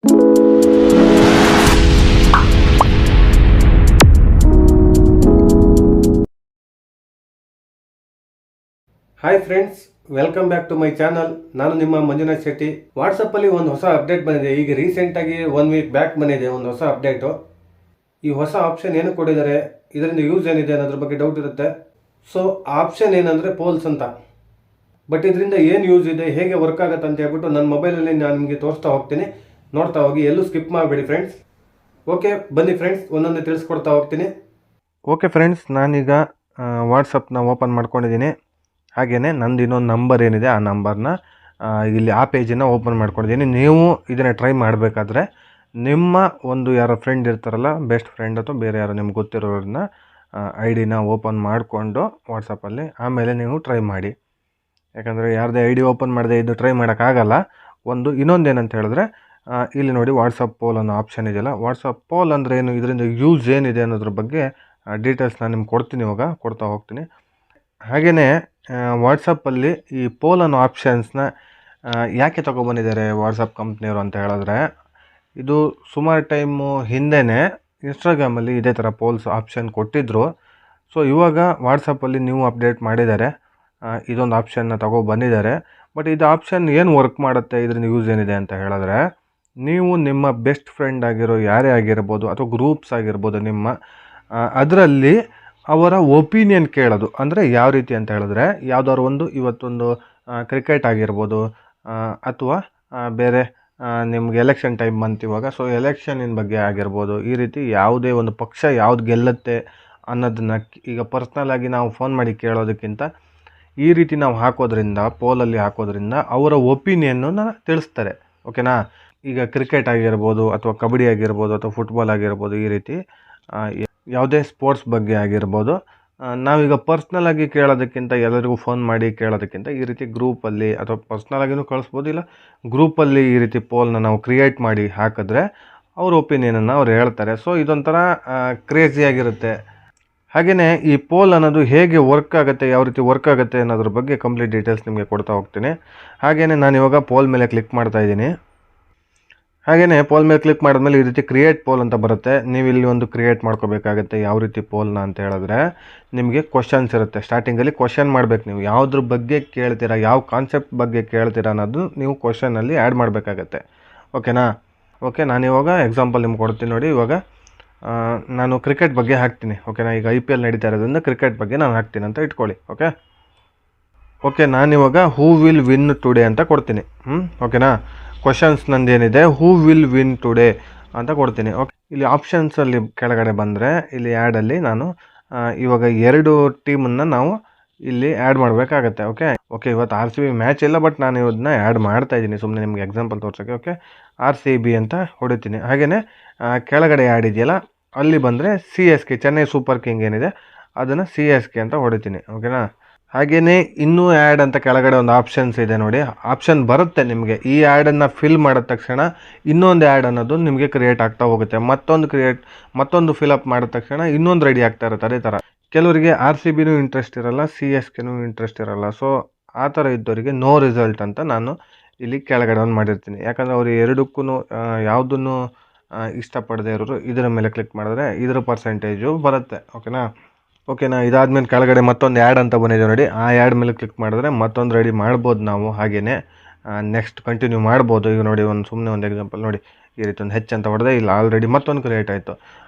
Hi friends, welcome back to my channel. ನಾನು ನಿಮ್ಮ ಮಂಜುನಾಥ್ ಶೆಟ್ಟಿ. ವಾಟ್ಸಪ್ಪಲ್ಲಿ ಒಂದು ಹೊಸ ಅಪ್ಡೇಟ್ ಬಂದಿದೆ. ಈಗ ರೀಸೆಂಟಾಗಿ 1 ವೀಕ್ ಬ್ಯಾಕ್ ಬಂದಿದೆ ಒಂದು ಹೊಸ ಅಪ್ಡೇಟು. ಈ ಹೊಸ ಆಪ್ಷನ್ ಏನು ಕೊಟ್ಟಿದ್ದಾರೆ, ಇದರಿಂದ ಯೂಸ್ ಏನಿದೆ ಅನ್ನೋದ್ರ ಬಗ್ಗೆ ಡೌಟ್ ಇರುತ್ತೆ. ಸೊ ಆ ಆಪ್ಷನ್ ಏನಂದರೆ ಪೋಲ್ಸ್ ಅಂತ. ಬಟ್ ಇದರಿಂದ ಏನು ಯೂಸ್ ಇದೆ, ಹೇಗೆ ವರ್ಕ್ ಆಗುತ್ತೆ ಅಂತ ಹೇಳ್ಬಿಟ್ಟು ನನ್ನ ಮೊಬೈಲಲ್ಲಿ ನಾನು ನಿಮಗೆ ತೋರಿಸ್ತಾ ಹೋಗ್ತೀನಿ. ನೋಡ್ತಾ ಹೋಗಿ, ಎಲ್ಲೂ ಸ್ಕಿಪ್ ಮಾಡಬೇಡಿ ಫ್ರೆಂಡ್ಸ್. ಓಕೆ, ಬನ್ನಿ ಫ್ರೆಂಡ್ಸ್, ಒಂದೊಂದೇ ತಿಳಿಸ್ಕೊಡ್ತಾ ಹೋಗ್ತೀನಿ. ಓಕೆ ಫ್ರೆಂಡ್ಸ್, ನಾನೀಗ ವಾಟ್ಸಪ್ನ ಓಪನ್ ಮಾಡ್ಕೊಂಡಿದ್ದೀನಿ. ಹಾಗೆಯೇ ನಂದು ಇನ್ನೊಂದು ನಂಬರ್ ಏನಿದೆ ಆ ನಂಬರ್ನ ಇಲ್ಲಿ ಆ ಪೇಜನ್ನು ಓಪನ್ ಮಾಡ್ಕೊಂಡಿದ್ದೀನಿ. ನೀವು ಇದನ್ನು ಟ್ರೈ ಮಾಡಬೇಕಾದ್ರೆ ನಿಮ್ಮ ಒಂದು ಯಾರೋ ಫ್ರೆಂಡ್ ಇರ್ತಾರಲ್ಲ, ಬೆಸ್ಟ್ ಫ್ರೆಂಡ್ ಅಥವಾ ಬೇರೆ ಯಾರೋ ನಿಮ್ಗೆ ಗೊತ್ತಿರೋರನ್ನ ಐ ಡಿನ ಓಪನ್ ಮಾಡಿಕೊಂಡು ವಾಟ್ಸಪ್ಪಲ್ಲಿ ಆಮೇಲೆ ನೀವು ಟ್ರೈ ಮಾಡಿ. ಯಾಕಂದರೆ ಯಾರದೇ ಐ ಡಿ ಓಪನ್ ಮಾಡದೆ ಇದು ಟ್ರೈ ಮಾಡೋಕ್ಕಾಗಲ್ಲ. ಇನ್ನೊಂದೇನಂತ ಹೇಳಿದ್ರೆ, ಇಲ್ಲಿ ನೋಡಿ ವಾಟ್ಸಪ್ ಪೋಲ್ ಅನ್ನೋ ಆಪ್ಷನ್ ಇದೆಯಲ್ಲ. ವಾಟ್ಸಪ್ ಪೋಲ್ ಅಂದರೆ ಏನು, ಇದರಿಂದ ಯೂಸ್ ಏನಿದೆ ಅನ್ನೋದ್ರ ಬಗ್ಗೆ ಡೀಟೇಲ್ಸ್ ನಾನು ನಿಮ್ಗೆ ಕೊಡ್ತೀನಿ, ಇವಾಗ ಕೊಡ್ತಾ ಹೋಗ್ತೀನಿ. ಹಾಗೆಯೇ ವಾಟ್ಸಪ್ಪಲ್ಲಿ ಈ ಪೋಲ್ ಅನ್ನೋ ಆಪ್ಷನ್ಸ್ನ ಯಾಕೆ ತೊಗೊಬಂದಿದ್ದಾರೆ ವಾಟ್ಸಪ್ ಕಂಪ್ನಿಯವರು ಅಂತ ಹೇಳಿದ್ರೆ, ಇದು ಸುಮಾರು ಟೈಮು ಹಿಂದೆಯೇ ಇನ್ಸ್ಟಾಗ್ರಾಮಲ್ಲಿ ಇದೇ ಥರ ಪೋಲ್ಸ್ ಆಪ್ಷನ್ ಕೊಟ್ಟಿದ್ದರು. ಸೊ ಇವಾಗ ವಾಟ್ಸಪ್ಪಲ್ಲಿ ನ್ಯೂ ಅಪ್ಡೇಟ್ ಮಾಡಿದ್ದಾರೆ, ಇದೊಂದು ಆಪ್ಷನ್ನ ಬಂದಿದ್ದಾರೆ. ಬಟ್ ಇದು ಆಪ್ಷನ್ ಏನು ವರ್ಕ್ ಮಾಡುತ್ತೆ, ಇದರಿಂದ ಯೂಸ್ ಏನಿದೆ ಅಂತ ಹೇಳಿದ್ರೆ, ನೀವು ನಿಮ್ಮ ಬೆಸ್ಟ್ ಫ್ರೆಂಡ್ ಆಗಿರೋ ಯಾರೇ ಆಗಿರ್ಬೋದು ಅಥವಾ ಗ್ರೂಪ್ಸ್ ಆಗಿರ್ಬೋದು ನಿಮ್ಮ, ಅದರಲ್ಲಿ ಅವರ ಒಪಿನಿಯನ್ ಕೇಳೋದು. ಅಂದರೆ ಯಾವ ರೀತಿ ಅಂತ ಹೇಳಿದ್ರೆ, ಯಾವುದಾದ್ರು ಇವತ್ತೊಂದು ಕ್ರಿಕೆಟ್ ಆಗಿರ್ಬೋದು ಅಥವಾ ಬೇರೆ ನಿಮ್ಗೆ ಎಲೆಕ್ಷನ್ ಟೈಮ್ ಬಂತು ಇವಾಗ. ಸೊ ಎಲೆಕ್ಷನಿನ ಬಗ್ಗೆ ಆಗಿರ್ಬೋದು, ಈ ರೀತಿ ಯಾವುದೇ ಒಂದು ಪಕ್ಷ ಯಾವ್ದು ಗೆಲ್ಲುತ್ತೆ ಅನ್ನೋದನ್ನ ಈಗ ಪರ್ಸ್ನಲಾಗಿ ನಾವು ಫೋನ್ ಮಾಡಿ ಕೇಳೋದಕ್ಕಿಂತ ಈ ರೀತಿ ನಾವು ಹಾಕೋದ್ರಿಂದ, ಪೋಲಲ್ಲಿ ಹಾಕೋದ್ರಿಂದ ಅವರ ಒಪಿನಿಯನ್ನು ತಿಳಿಸ್ತಾರೆ. ಓಕೆನಾ? ಈಗ ಕ್ರಿಕೆಟ್ ಆಗಿರ್ಬೋದು ಅಥವಾ ಕಬಡ್ಡಿ ಆಗಿರ್ಬೋದು ಅಥವಾ ಫುಟ್ಬಾಲ್ ಆಗಿರ್ಬೋದು, ಈ ರೀತಿ ಯಾವುದೇ ಸ್ಪೋರ್ಟ್ಸ್ ಬಗ್ಗೆ ಆಗಿರ್ಬೋದು, ನಾವೀಗ ಪರ್ಸ್ನಲಾಗಿ ಕೇಳೋದಕ್ಕಿಂತ, ಎಲ್ಲರಿಗೂ ಫೋನ್ ಮಾಡಿ ಕೇಳೋದಕ್ಕಿಂತ ಈ ರೀತಿ ಗ್ರೂಪಲ್ಲಿ ಅಥವಾ ಪರ್ಸ್ನಲಾಗಿಯೂ ಕಳಿಸ್ಬೋದು, ಇಲ್ಲ ಗ್ರೂಪಲ್ಲಿ ಈ ರೀತಿ ಪೋಲ್ನ ನಾವು ಕ್ರಿಯೇಟ್ ಮಾಡಿ ಹಾಕಿದ್ರೆ ಅವ್ರ ಒಪಿನಿಯನನ್ನು ಅವ್ರು ಹೇಳ್ತಾರೆ. ಸೊ ಇದೊಂಥರ ಕ್ರೇಜಿಯಾಗಿರುತ್ತೆ. ಹಾಗೆಯೇ ಈ ಪೋಲ್ ಅನ್ನೋದು ಹೇಗೆ ವರ್ಕ್ ಆಗುತ್ತೆ, ಯಾವ ರೀತಿ ವರ್ಕ್ ಆಗುತ್ತೆ ಅನ್ನೋದ್ರ ಬಗ್ಗೆ ಕಂಪ್ಲೀಟ್ ಡೀಟೇಲ್ಸ್ ನಿಮಗೆ ಕೊಡ್ತಾ ಹೋಗ್ತೀನಿ. ಹಾಗೆಯೇ ನಾನು ಇವಾಗ ಪೋಲ್ ಮೇಲೆ ಕ್ಲಿಕ್ ಮಾಡ್ತಾ ಇದ್ದೀನಿ. ಹಾಗೆಯೇ ಪೋಲ್ ಮೇಲೆ ಕ್ಲಿಕ್ ಮಾಡಿದ್ಮೇಲೆ ಈ ರೀತಿ ಕ್ರಿಯೇಟ್ ಪೋಲ್ ಅಂತ ಬರುತ್ತೆ. ನೀವು ಇಲ್ಲಿ ಒಂದು ಕ್ರಿಯೇಟ್ ಮಾಡ್ಕೋಬೇಕಾಗುತ್ತೆ. ಯಾವ ರೀತಿ ಪೋಲ್ನ ಅಂತ ಹೇಳಿದ್ರೆ, ನಿಮಗೆ ಕ್ವಶನ್ಸ್ ಇರುತ್ತೆ. ಸ್ಟಾರ್ಟಿಂಗಲ್ಲಿ ಕ್ವಶನ್ ಮಾಡಬೇಕು. ನೀವು ಯಾವುದ್ರ ಬಗ್ಗೆ ಕೇಳ್ತೀರಾ, ಯಾವ ಕಾನ್ಸೆಪ್ಟ್ ಬಗ್ಗೆ ಕೇಳ್ತೀರಾ ಅನ್ನೋದು ನೀವು ಕ್ವಶನಲ್ಲಿ ಆ್ಯಡ್ ಮಾಡಬೇಕಾಗತ್ತೆ. ಓಕೆನಾ? ಓಕೆ, ನಾನಿವಾಗ ಎಕ್ಸಾಂಪಲ್ ನಿಮ್ಗೆ ಕೊಡ್ತೀನಿ ನೋಡಿ. ಇವಾಗ ನಾನು ಕ್ರಿಕೆಟ್ ಬಗ್ಗೆ ಹಾಕ್ತೀನಿ. ಓಕೆನಾ? ಈಗ IPL ನಡೀತಾ ಇರೋದ್ರಿಂದ ಕ್ರಿಕೆಟ್ ಬಗ್ಗೆ ನಾನು ಹಾಕ್ತೀನಿ ಅಂತ ಇಟ್ಕೊಳ್ಳಿ. ಓಕೆ, ನಾನಿವಾಗ ಹೂ ವಿಲ್ ವಿನ್ ಟುಡೇ ಅಂತ ಕೊಡ್ತೀನಿ. ಓಕೆನಾ? ಕ್ವಶನ್ಸ್ ನಂದೇನಿದೆ, ಹೂ ವಿಲ್ ವಿನ್ ಟುಡೇ ಅಂತ ಕೊಡ್ತೀನಿ. ಓಕೆ, ಇಲ್ಲಿ ಆಪ್ಷನ್ಸಲ್ಲಿ ಕೆಳಗಡೆ ಬಂದರೆ ಇಲ್ಲಿ ಆ್ಯಡಲ್ಲಿ ನಾನು ಇವಾಗ 2 ಟೀಮನ್ನು ನಾವು ಇಲ್ಲಿ ಆ್ಯಡ್ ಮಾಡಬೇಕಾಗತ್ತೆ. ಓಕೆ, ಇವತ್ತು RCB ಮ್ಯಾಚ್ ಇಲ್ಲ, ಬಟ್ ನಾನು ಇವನ್ನ ಆ್ಯಡ್ ಮಾಡ್ತಾಯಿದ್ದೀನಿ ಸುಮ್ಮನೆ ನಿಮಗೆ ಎಕ್ಸಾಂಪಲ್ ತೋರ್ಸೋಕ್ಕೆ. ಓಕೆ, RCB ಅಂತ ಹೊಡಿತೀನಿ. ಹಾಗೆಯೇ ಕೆಳಗಡೆ ಆ್ಯಡ್ ಇದೆಯಲ್ಲ, ಅಲ್ಲಿ ಬಂದರೆ CSK, ಚೆನ್ನೈ ಸೂಪರ್ ಕಿಂಗ್ ಏನಿದೆ ಅದನ್ನು CSK ಅಂತ ಹೊಡಿತೀನಿ. ಓಕೆನಾ? ಹಾಗೆಯೇ ಇನ್ನೂ ಆ್ಯಡ್ ಅಂತ ಕೆಳಗಡೆ ಒಂದು ಆಪ್ಷನ್ಸ್ ಇದೆ ನೋಡಿ. ಆಪ್ಷನ್ ಬರುತ್ತೆ ನಿಮಗೆ. ಈ ಆ್ಯಡನ್ನು ಫಿಲ್ ಮಾಡಿದ ತಕ್ಷಣ ಇನ್ನೊಂದು ಆ್ಯಡ್ ಅನ್ನೋದು ನಿಮಗೆ ಕ್ರಿಯೇಟ್ ಆಗ್ತಾ ಹೋಗುತ್ತೆ. ಮತ್ತೊಂದು ಫಿಲಪ್ ಮಾಡಿದ ತಕ್ಷಣ ಇನ್ನೊಂದು ರೆಡಿ ಆಗ್ತಾ ಇರುತ್ತೆ. ಅದೇ ಥರ ಕೆಲವರಿಗೆ RCBನೂ ಇಂಟ್ರೆಸ್ಟ್ ಇರಲ್ಲ, CSKನೂ ಇಂಟ್ರೆಸ್ಟ್ ಇರಲ್ಲ. ಸೊ ಆ ಥರ ಇದ್ದವರಿಗೆ ನೋ ರಿಸಲ್ಟ್ ಅಂತ ನಾನು ಇಲ್ಲಿ ಕೆಳಗಡೆ ಒಂದು ಮಾಡಿರ್ತೀನಿ. ಯಾಕಂದರೆ ಅವರು ಎರಡಕ್ಕೂ ಯಾವುದನ್ನು ಇಷ್ಟಪಡದೇ ಇರೋರು ಇದರ ಮೇಲೆ ಕ್ಲಿಕ್ ಮಾಡಿದ್ರೆ ಇದರ ಪರ್ಸೆಂಟೇಜು ಬರುತ್ತೆ. ಓಕೆನಾ? ಇದಾದಮೇಲೆ ಕೆಳಗಡೆ ಮತ್ತೊಂದು ಆ್ಯಡ್ ಅಂತ ಬಂದಿದೆ ನೋಡಿ. ಆ ಆ್ಯಡ್ ಮೇಲೆ ಕ್ಲಿಕ್ ಮಾಡಿದ್ರೆ ಮತ್ತೊಂದು ರೆಡಿ ಮಾಡ್ಬೋದು ನಾವು. ಹಾಗೆಯೇ ನೆಕ್ಸ್ಟ್ ಕಂಟಿನ್ಯೂ ಮಾಡ್ಬೋದು. ಈಗ ನೋಡಿ, ಸುಮ್ಮನೆ ಒಂದು ಎಕ್ಸಾಂಪಲ್ ನೋಡಿ, ಈ ರೀತಿ ಒಂದು ಹೆಚ್ಚು ಅಂತ ಹೊಡೆದ್ರೆ ಇಲ್ಲ ಆಲ್ರೆಡಿ ಮತ್ತೊಂದು ಕ್ರಿಯೇಟ್ ಆಯಿತು.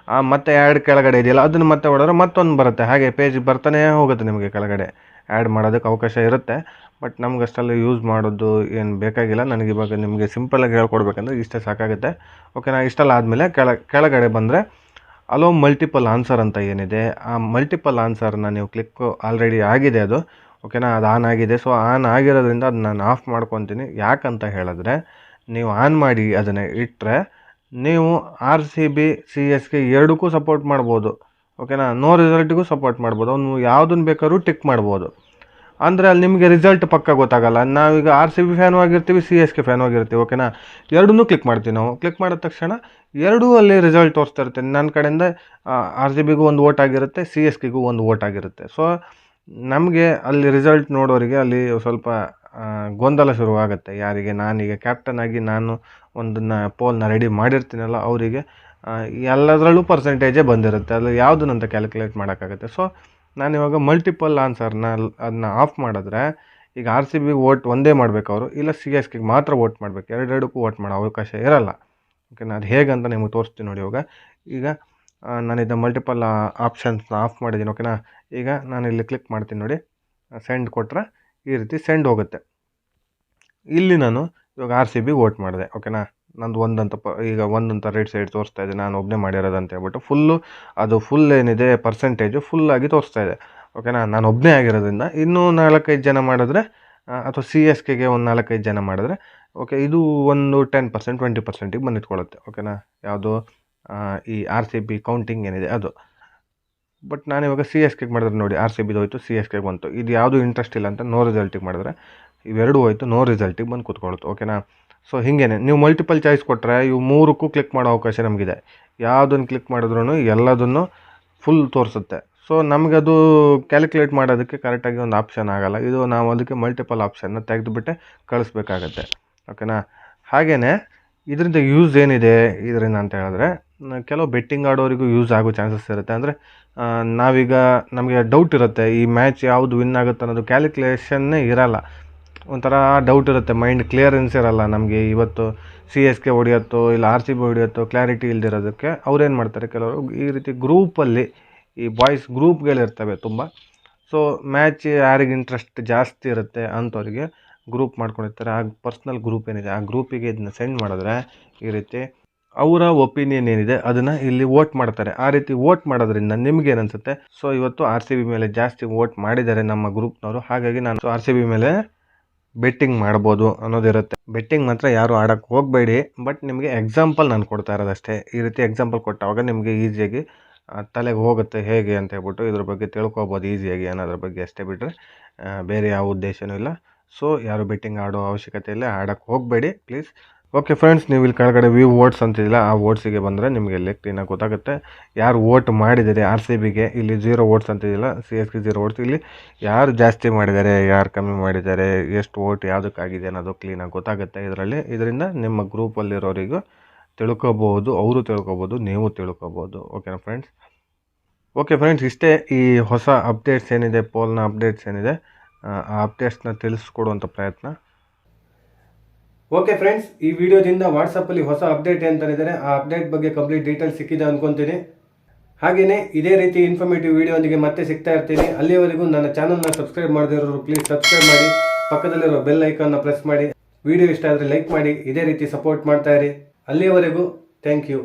ಮತ್ತೆ ಆ್ಯಡ್ ಕೆಳಗಡೆ ಇದೆಯಲ್ಲ, ಅದನ್ನು ಮತ್ತೆ ಹೊಡೆದ್ರೆ ಮತ್ತೊಂದು ಬರುತ್ತೆ. ಹಾಗೆ ಪೇಜ್ ಬರ್ತಾನೆ ಹೋಗುತ್ತೆ. ನಿಮಗೆ ಕೆಳಗಡೆ ಆ್ಯಡ್ ಮಾಡೋದಕ್ಕೆ ಅವಕಾಶ ಇರುತ್ತೆ. ಬಟ್ ನಮ್ಗೆ ಅಷ್ಟೆಲ್ಲ ಯೂಸ್ ಮಾಡೋದು ಏನು ಬೇಕಾಗಿಲ್ಲ. ನನಗೆ ಇವಾಗ ನಿಮಗೆ ಸಿಂಪಲಾಗಿ ಹೇಳ್ಕೊಡ್ಬೇಕಂದ್ರೆ ಇಷ್ಟೇ ಸಾಕಾಗುತ್ತೆ. ಓಕೆನಾ? ಇಷ್ಟೆಲ್ಲ ಆದಮೇಲೆ ಕೆಳಗಡೆ ಬಂದರೆ ಅಲೋ ಮಲ್ಟಿಪಲ್ ಆನ್ಸರ್ ಅಂತ ಏನಿದೆ, ಆ ಮಲ್ಟಿಪಲ್ ಆನ್ಸರ್ನ ನೀವು ಕ್ಲಿಕ್ ಆಲ್ರೆಡಿ ಆಗಿದೆ ಅದು. ಓಕೆನಾ? ಅದು ಆನ್ ಆಗಿದೆ. ಸೊ ಆನ್ ಆಗಿರೋದ್ರಿಂದ ಅದು ನಾನು ಆಫ್ ಮಾಡ್ಕೊತೀನಿ. ಯಾಕಂತ ಹೇಳಿದ್ರೆ, ನೀವು ಆನ್ ಮಾಡಿ ಅದನ್ನು ಇಟ್ಟರೆ ನೀವು RCB CSK ಎರಡಕ್ಕೂ ಸಪೋರ್ಟ್ ಮಾಡ್ಬೋದು. ಓಕೆನಾ? ನೋ ರಿಸಲ್ಟಿಗೂ ಸಪೋರ್ಟ್ ಮಾಡ್ಬೋದು. ಅವನು ಯಾವುದನ್ನು ಬೇಕಾದ್ರೂ ಟಿಕ್ ಮಾಡ್ಬೋದು. ಅಂದರೆ ಅಲ್ಲಿ ನಿಮಗೆ ರಿಸಲ್ಟ್ ಪಕ್ಕ ಗೊತ್ತಾಗಲ್ಲ. ನಾವೀಗ RCB ಫ್ಯಾನು ಆಗಿರ್ತೀವಿ, CSK ಫ್ಯಾನು ಆಗಿರ್ತೀವಿ. ಓಕೆನಾ? ಎರಡನ್ನೂ ಕ್ಲಿಕ್ ಮಾಡ್ತೀವಿ ನಾವು. ಕ್ಲಿಕ್ ಮಾಡಿದ ತಕ್ಷಣ ಎರಡೂ ಅಲ್ಲಿ ರಿಸಲ್ಟ್ ತೋರಿಸ್ತಾ ಇರುತ್ತೆ. ನನ್ನ ಕಡೆಯಿಂದ RCBಗೂ ಒಂದು ವೋಟ್ ಆಗಿರುತ್ತೆ, CSKಗೂ ಒಂದು ವೋಟ್ ಆಗಿರುತ್ತೆ. ಸೊ ನಮಗೆ ಅಲ್ಲಿ ರಿಸಲ್ಟ್ ನೋಡೋರಿಗೆ ಅಲ್ಲಿ ಸ್ವಲ್ಪ ಗೊಂದಲ ಶುರುವಾಗುತ್ತೆ. ಯಾರಿಗೆ ನಾನೀಗ ಕ್ಯಾಪ್ಟನ್ ಆಗಿ ನಾನು ಒಂದನ್ನು ಪೋಲ್ನ ರೆಡಿ ಮಾಡಿರ್ತೀನಲ್ಲ ಅವರಿಗೆ ಎಲ್ಲದರಲ್ಲೂ ಪರ್ಸೆಂಟೇಜೇ ಬಂದಿರುತ್ತೆ. ಅದು ಯಾವುದನ್ನಂತ ಕ್ಯಾಲ್ಕುಲೇಟ್ ಮಾಡೋಕ್ಕಾಗುತ್ತೆ. ಸೊ ನಾನಿವಾಗ ಮಲ್ಟಿಪಲ್ ಆನ್ಸರ್ನ ಅದನ್ನ ಆಫ್ ಮಾಡಿದ್ರೆ ಈಗ RCB ವೋಟ್ ಒಂದೇ ಮಾಡಬೇಕು ಅವರು, ಇಲ್ಲ CSKಗೆ ಮಾತ್ರ ವೋಟ್ ಮಾಡಬೇಕು, ಎರಡೆರಡಕ್ಕೂ ವೋಟ್ ಮಾಡೋ ಅವಕಾಶ ಇರಲ್ಲ. ಓಕೆನಾ, ಅದು ಹೇಗಂತ ನಿಮಗೆ ತೋರಿಸ್ತೀನಿ ನೋಡಿ. ಈಗ ನಾನಿದ್ದ ಮಲ್ಟಿಪಲ್ ಆಪ್ಷನ್ಸ್ನ ಆಫ್ ಮಾಡಿದ್ದೀನಿ. ಓಕೆನಾ, ಈಗ ನಾನು ಇಲ್ಲಿ ಕ್ಲಿಕ್ ಮಾಡ್ತೀನಿ ನೋಡಿ, ಸೆಂಡ್ ಕೊಟ್ಟರೆ ಈ ರೀತಿ ಸೆಂಡ್ ಹೋಗುತ್ತೆ. ಇಲ್ಲಿ ನಾನು ಇವಾಗ RCB ವೋಟ್ ಮಾಡಿದೆ. ಓಕೆನಾ, ನಂದು ಈಗ ಒಂದಂತ ರೈಟ್ ಸೈಡ್ ತೋರಿಸ್ತಾ ಇದೆ, ನಾನು ಒಬ್ಬನೇ ಮಾಡಿರೋದು ಅಂತ ಹೇಳ್ಬಿಟ್ಟು ಫುಲ್ ಏನಿದೆ ಪರ್ಸೆಂಟೇಜು ಫುಲ್ಲಾಗಿ ತೋರಿಸ್ತಾ ಇದೆ. ಓಕೆನಾ, ನಾನು ಒಬ್ಬನೇ ಆಗಿರೋದ್ರಿಂದ ಇನ್ನೂ 4-5 ಜನ ಮಾಡಿದ್ರೆ ಅಥವಾ CSKಗೆ ಒಂದು 4-5 ಜನ ಮಾಡಿದ್ರೆ ಓಕೆ, ಇದು ಒಂದು 10% 20%ಗೆ ಬಂದಿಟ್ಕೊಳ್ಳುತ್ತೆ. ಓಕೆನಾ, ಯಾವುದು ಈ RCB ಕೌಂಟಿಂಗ್ ಏನಿದೆ ಅದು. ಬಟ್ ನಾನಿವಾಗ CSKಗೆ ಮಾಡಿದ್ರೆ ನೋಡಿ, RCBದು ಹೋಯ್ತು, CSKಗೆ ಬಂತು. ಇದು ಯಾವುದು ಇಂಟ್ರೆಸ್ಟ್ ಇಲ್ಲ ಅಂತ ನೋ ರಿಸಲ್ಟಿಗೆ ಮಾಡಿದ್ರೆ ಇವೆರಡೂ ಹೋಯ್ತು, ನೋ ರಿಸಲ್ಟಿಗೆ ಬಂದು ಕೂತ್ಕೊಳ್ಳುತ್ತೆ. ಓಕೆನಾ, ಸೊ ಹೀಗೇನೆ ನೀವು ಮಲ್ಟಿಪಲ್ ಚಾಯ್ಸ್ ಕೊಟ್ಟರೆ ಇವು 3ಕ್ಕೂ ಕ್ಲಿಕ್ ಮಾಡೋ ಅವಕಾಶ ನಮಗಿದೆ. ಯಾವುದನ್ನು ಕ್ಲಿಕ್ ಮಾಡಿದ್ರೂ ಎಲ್ಲದನ್ನು ಫುಲ್ ತೋರಿಸುತ್ತೆ. ಸೊ ನಮಗದು ಕ್ಯಾಲ್ಕುಲೇಟ್ ಮಾಡೋದಕ್ಕೆ ಕರೆಕ್ಟಾಗಿ ಒಂದು ಆಪ್ಷನ್ ಆಗೋಲ್ಲ. ಇದು ನಾವು ಅದಕ್ಕೆ ಮಲ್ಟಿಪಲ್ ಆಪ್ಷನ್ನ ತೆಗೆದುಬಿಟ್ಟೆ ಕಳಿಸ್ಬೇಕಾಗತ್ತೆ. ಓಕೆನಾ, ಹಾಗೆಯೇ ಇದರಿಂದ ಯೂಸ್ ಏನಿದೆ ಇದರಿಂದ ಅಂತ ಹೇಳಿದ್ರೆ, ಕೆಲವು ಬೆಟ್ಟಿಂಗ್ ಆಡೋರಿಗೂ ಯೂಸ್ ಆಗೋ ಚಾನ್ಸಸ್ ಇರುತ್ತೆ. ಅಂದರೆ ನಾವೀಗ ನಮಗೆ ಡೌಟ್ ಇರುತ್ತೆ, ಈ ಮ್ಯಾಚ್ ಯಾವುದು ವಿನ್ ಆಗುತ್ತೆ ಅನ್ನೋದು ಕ್ಯಾಲ್ಕುಲೇಷನ್ನೇ ಇರಲ್ಲ. ಒಂಥರ ಡೌಟ್ ಇರುತ್ತೆ, ಮೈಂಡ್ ಕ್ಲಿಯರೆನ್ಸ್ ಇರಲ್ಲ ನಮಗೆ. ಇವತ್ತು CSK ಹೊಡೆಯುತ್ತೋ ಇಲ್ಲ RCB ಹೊಡೆಯುತ್ತೋ ಕ್ಲಾರಿಟಿ ಇಲ್ದಿರೋದಕ್ಕೆ ಅವ್ರೇನು ಮಾಡ್ತಾರೆ, ಕೆಲವರು ಈ ರೀತಿ ಗ್ರೂಪಲ್ಲಿ ಈ ಬಾಯ್ಸ್ ಗ್ರೂಪ್ಗಳಿರ್ತವೆ ತುಂಬ. ಸೊ ಮ್ಯಾಚ್ ಯಾರಿಗೆ ಇಂಟ್ರೆಸ್ಟ್ ಜಾಸ್ತಿ ಇರುತ್ತೆ ಅಂಥವ್ರಿಗೆ ಗ್ರೂಪ್ ಮಾಡ್ಕೊಂಡಿರ್ತಾರೆ. ಆ ಪರ್ಸ್ನಲ್ ಗ್ರೂಪ್ ಏನಿದೆ ಆ ಗ್ರೂಪಿಗೆ ಇದನ್ನ ಸೆಂಡ್ ಮಾಡಿದ್ರೆ ಈ ರೀತಿ ಅವರ ಒಪಿನಿಯನ್ ಏನಿದೆ ಅದನ್ನು ಇಲ್ಲಿ ವೋಟ್ ಮಾಡ್ತಾರೆ. ಆ ರೀತಿ ವೋಟ್ ಮಾಡೋದ್ರಿಂದ ನಿಮ್ಗೇನು ಅನಿಸುತ್ತೆ, ಸೊ ಇವತ್ತು RCB ಮೇಲೆ ಜಾಸ್ತಿ ವೋಟ್ ಮಾಡಿದ್ದಾರೆ ನಮ್ಮ ಗ್ರೂಪ್ನವರು, ಹಾಗಾಗಿ ನಾನು RCB ಮೇಲೆ ಬೆಟ್ಟಿಂಗ್ ಮಾಡ್ಬೋದು ಅನ್ನೋದಿರುತ್ತೆ. ಬೆಟ್ಟಿಂಗ್ ಮಾತ್ರ ಯಾರು ಆಡೋಕ್ಕೆ ಹೋಗಬೇಡಿ. ಬಟ್ ನಿಮಗೆ ಎಕ್ಸಾಂಪಲ್ ನಾನು ಕೊಡ್ತಾ ಇರೋದಷ್ಟೇ. ಈ ರೀತಿ ಎಕ್ಸಾಂಪಲ್ ಕೊಟ್ಟಾಗ ನಿಮಗೆ ಈಸಿಯಾಗಿ ತಲೆಗೆ ಹೋಗುತ್ತೆ ಹೇಗೆ ಅಂತ ಹೇಳ್ಬಿಟ್ಟು ಇದ್ರ ಬಗ್ಗೆ ತಿಳ್ಕೊಬೋದು ಈಸಿಯಾಗಿ ಅನ್ನೋದ್ರ ಬಗ್ಗೆ ಅಷ್ಟೇ, ಬಿಟ್ಟರೆ ಬೇರೆ ಯಾವ ಉದ್ದೇಶನೂ ಇಲ್ಲ. ಸೊ ಯಾರು ಬೆಟ್ಟಿಂಗ್ ಆಡೋ ಅವಶ್ಯಕತೆ ಇಲ್ಲ, ಆಡೋಕ್ಕೆ ಹೋಗಬೇಡಿ ಪ್ಲೀಸ್. ಓಕೆ ಫ್ರೆಂಡ್ಸ್, ನೀವು ಇಲ್ಲಿ ಕೆಳಗಡೆ ವ್ಯೂ ವೋಟ್ಸ್ ಅಂತಿಲ್ಲ, ಆ ವೋಟ್ಸಿಗೆ ಬಂದರೆ ನಿಮಗೆ ಇಲ್ಲಿ ಕ್ಲೀನಾಗಿ ಗೊತ್ತಾಗುತ್ತೆ ಯಾರು ವೋಟ್ ಮಾಡಿದ್ದಾರೆ. RCBಗೆ ಇಲ್ಲಿ 0 ವೋಟ್ಸ್ ಅಂತಿಲ್ಲ, CSK 0 ವೋಟ್ಸ್. ಇಲ್ಲಿ ಯಾರು ಜಾಸ್ತಿ ಮಾಡಿದ್ದಾರೆ, ಯಾರು ಕಮ್ಮಿ ಮಾಡಿದ್ದಾರೆ, ಎಷ್ಟು ವೋಟ್ ಯಾವುದಕ್ಕಾಗಿದೆ ಅನ್ನೋದು ಕ್ಲೀನಾಗಿ ಗೊತ್ತಾಗುತ್ತೆ ಇದರಿಂದ ನಿಮ್ಮ ಗ್ರೂಪಲ್ಲಿರೋರಿಗೂ ತಿಳ್ಕೊಬೋದು, ಅವರು ತಿಳ್ಕೊಬೋದು, ನೀವು ತಿಳ್ಕೊಬೋದು. ಓಕೆನಾ ಫ್ರೆಂಡ್ಸ್? ಓಕೆ ಫ್ರೆಂಡ್ಸ್, ಇಷ್ಟೇ ಈ ಹೊಸ ಅಪ್ಡೇಟ್ಸ್ ಏನಿದೆ, ಪೋಲ್ನ ಅಪ್ಡೇಟ್ಸ್ ಏನಿದೆ, ಆ ಅಪ್ಡೇಟ್ಸ್ನ ತಿಳಿಸ್ಕೊಡುವಂಥ ಪ್ರಯತ್ನ. ಓಕೆ ಫ್ರೆಂಡ್ಸ್, ಈ ವಿಡಿಯೋದಿಂದ ವಾಟ್ಸಪ್ಪಲ್ಲಿ ಹೊಸ ಅಪ್ಡೇಟ್ ಅಂತಂದಿದ್ದಾರೆ, ಆ ಅಪ್ಡೇಟ್ ಬಗ್ಗೆ ಕಂಪ್ಲೀಟ್ ಡೀಟೇಲ್ಸ್ ಸಿಕ್ಕಿದೆ ಅಂದ್ಕೊತೀನಿ. ಹಾಗೆಯೇ ಇದೇ ರೀತಿ ಇನ್ಫಾರ್ಮೇಟಿವ್ ವಿಡಿಯೋದೊಂದಿಗೆ ಮತ್ತೆ ಸಿಗ್ತಾ ಇರ್ತೀನಿ. ಅಲ್ಲಿಯವರೆಗೂ ನನ್ನ ಚಾನಲ್ನ ಸಬ್ಸ್ಕ್ರೈಬ್ ಮಾಡದಿರೋರು ಪ್ಲೀಸ್ ಸಬ್ಸ್ಕ್ರೈಬ್ ಮಾಡಿ, ಪಕ್ಕದಲ್ಲಿರೋ ಬೆಲ್ ಐಕಾನ್ನ ಪ್ರೆಸ್ ಮಾಡಿ, ವಿಡಿಯೋ ಇಷ್ಟ ಆದರೆ ಲೈಕ್ ಮಾಡಿ, ಇದೇ ರೀತಿ ಸಪೋರ್ಟ್ ಮಾಡ್ತಾ ಇರಿ. ಅಲ್ಲಿಯವರೆಗೂ ಥ್ಯಾಂಕ್ ಯು.